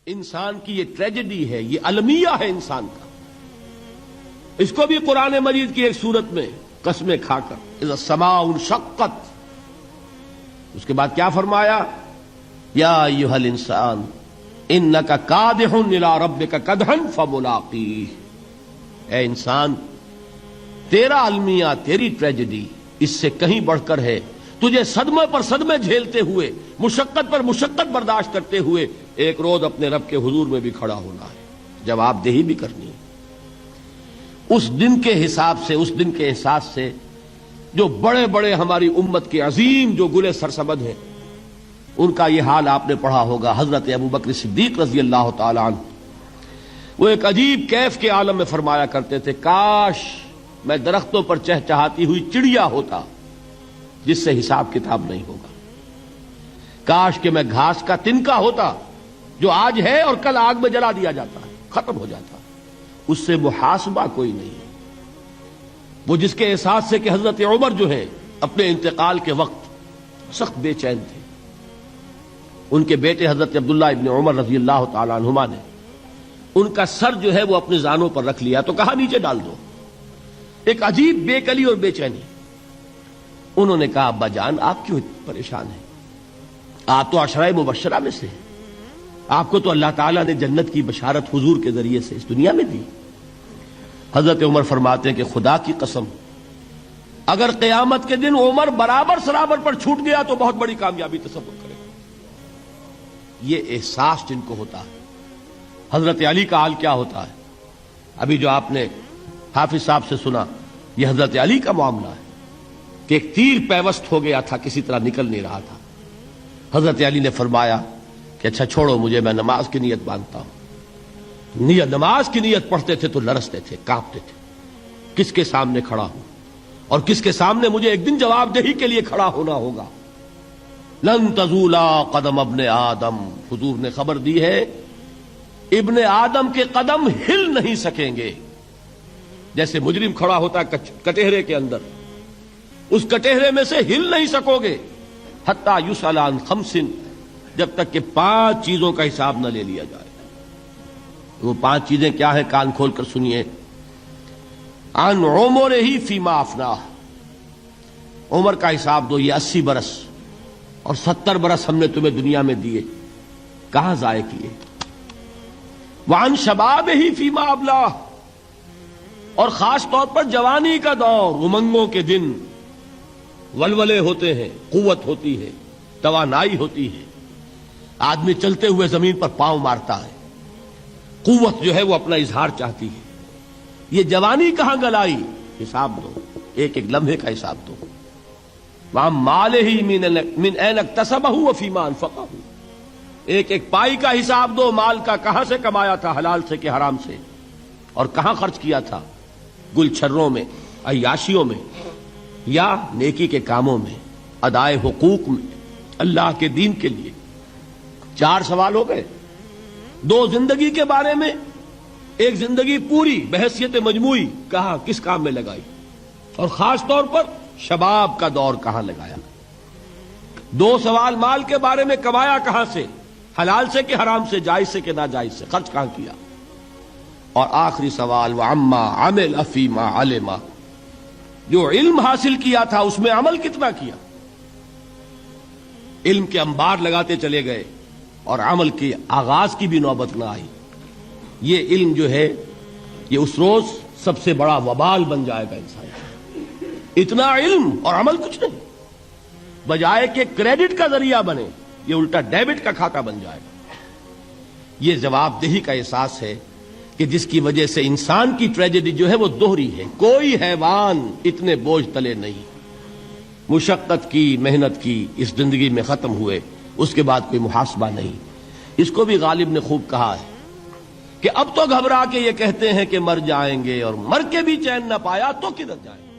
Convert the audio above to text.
انسان کی یہ ٹریجڈی ہے، یہ المیہ ہے انسان کا. اس کو بھی قرآن مجید کی ایک سورت میں قسمیں کھا کر اذا السماء انشقت، اس کے بعد کیا فرمایا؟ یا ایھا الانسان انک کادح الی ربک کدحا فملاقیہ. اے انسان، تیرا المیہ، تیری ٹریجڈی اس سے کہیں بڑھ کر ہے. تجھے صدمے پر صدمے جھیلتے ہوئے، مشقت پر مشقت برداشت کرتے ہوئے ایک روز اپنے رب کے حضور میں بھی کھڑا ہونا ہے، جواب دہی بھی کرنی ہے. اس دن کے حساب سے، اس دن کے احساس سے جو بڑے بڑے ہماری امت کے عظیم جو گلے سرسبد ہیں، ان کا یہ حال آپ نے پڑھا ہوگا. حضرت ابوبکر صدیق رضی اللہ تعالی عنہ وہ ایک عجیب کیف کے عالم میں فرمایا کرتے تھے، کاش میں درختوں پر چہچہاتی ہوئی چڑیا ہوتا جس سے حساب کتاب نہیں ہوگا. کاش کہ میں گھاس کا تنکا ہوتا جو آج ہے اور کل آگ میں جلا دیا جاتا ہے، ختم ہو جاتا. اس سے محاسبہ کوئی نہیں ہے. وہ جس کے احساس سے کہ حضرت عمر جو ہے اپنے انتقال کے وقت سخت بے چین تھے. ان کے بیٹے حضرت عبداللہ ابن عمر رضی اللہ تعالی عنہما نے ان کا سر جو ہے وہ اپنے زانوں پر رکھ لیا تو کہا نیچے ڈال دو. ایک عجیب بے کلی اور بے چینی. انہوں نے کہا ابا جان آپ کیوں پریشان ہیں؟ آپ تو عشرہ مبشرہ میں سے ہیں. آپ کو تو اللہ تعالیٰ نے جنت کی بشارت حضور کے ذریعے سے اس دنیا میں دی. حضرت عمر فرماتے ہیں کہ خدا کی قسم اگر قیامت کے دن عمر برابر سرابر پر چھوٹ گیا تو بہت بڑی کامیابی تصور کرے. یہ احساس جن کو ہوتا ہے. حضرت علی کا حال کیا ہوتا ہے؟ ابھی جو آپ نے حافظ صاحب سے سنا، یہ حضرت علی کا معاملہ ہے کہ ایک تیر پیوست ہو گیا تھا، کسی طرح نکل نہیں رہا تھا. حضرت علی نے فرمایا کہ اچھا چھوڑو مجھے، میں نماز کی نیت باندھتا ہوں. نماز کی نیت پڑھتے تھے تو لرزتے تھے، کانپتے تھے. کس کے سامنے کھڑا ہوں اور کس کے سامنے مجھے ایک دن جواب دہی کے لیے کھڑا ہونا ہوگا. لن تزولا قدم ابن آدم، حضور نے خبر دی ہے ابن آدم کے قدم ہل نہیں سکیں گے. جیسے مجرم کھڑا ہوتا ہے کٹہرے کے اندر، اس کٹہرے میں سے ہل نہیں سکو گے. حتی یسأل عن خمس، جب تک کہ 5 چیزوں کا حساب نہ لے لیا جائے. وہ 5 چیزیں کیا ہیں؟ کان کھول کر سنیے. عن عمرہ فیما افناہ، عمر کا حساب دو. یہ 80 برس اور 70 برس ہم نے تمہیں دنیا میں دیے، کہاں ضائع کیے؟ وعن شبابہ فیما ابلاہ، اور خاص طور پر جوانی کا دور، امنگوں کے دن، ولولے ہوتے ہیں، قوت ہوتی ہے، توانائی ہوتی ہے. آدمی چلتے ہوئے زمین پر پاؤں مارتا ہے، قوت جو ہے وہ اپنا اظہار چاہتی ہے. یہ جوانی کہاں گلائی؟ حساب دو، ایک ایک لمحے کا حساب دو. وَعَن مَالِهِ مِنْ أَيْنَ اكْتَسَبَهُ وَفِيمَا أَنفَقَهُ، ایک ایک پائی کا حساب دو. مال کا کہاں سے کمایا تھا، حلال سے کہ حرام سے، اور کہاں خرچ کیا تھا، گل چھروں میں، عیاشیوں میں، یا نیکی کے کاموں میں، ادائے حقوق میں، اللہ کے دین کے لیے. 4 سوال ہو گئے. 2 زندگی کے بارے میں، ایک زندگی پوری بحیثیت مجموعی کہاں کس کام میں لگائی، اور خاص طور پر شباب کا دور کہاں لگایا. 2 سوال مال کے بارے میں، کمایا کہاں سے، حلال سے کہ حرام سے، جائز سے کہ ناجائز سے، خرچ کہاں کیا. اور آخری سوال وَعَمَّا عَمِلَ فِيمَا عَلِمَ، جو علم حاصل کیا تھا اس میں عمل کتنا کیا. علم کے انبار لگاتے چلے گئے اور عمل کے آغاز کی بھی نوبت نہ آئی. یہ علم جو ہے یہ اس روز سب سے بڑا وبال بن جائے گا انسان. اتنا علم اور عمل کچھ نہیں، بجائے کہ کریڈٹ کا ذریعہ بنے یہ الٹا ڈیبٹ کا کھاتا بن جائے گا. یہ جواب دہی کا احساس ہے کہ جس کی وجہ سے انسان کی ٹریجڈی جو ہے وہ دوہری ہے. کوئی حیوان اتنے بوجھ تلے نہیں. مشقت کی، محنت کی، اس زندگی میں ختم ہوئے، اس کے بعد کوئی محاسبہ نہیں. اس کو بھی غالب نے خوب کہا ہے کہ اب تو گھبرا کے یہ کہتے ہیں کہ مر جائیں گے، اور مر کے بھی چین نہ پایا تو کدھر جائیں گے.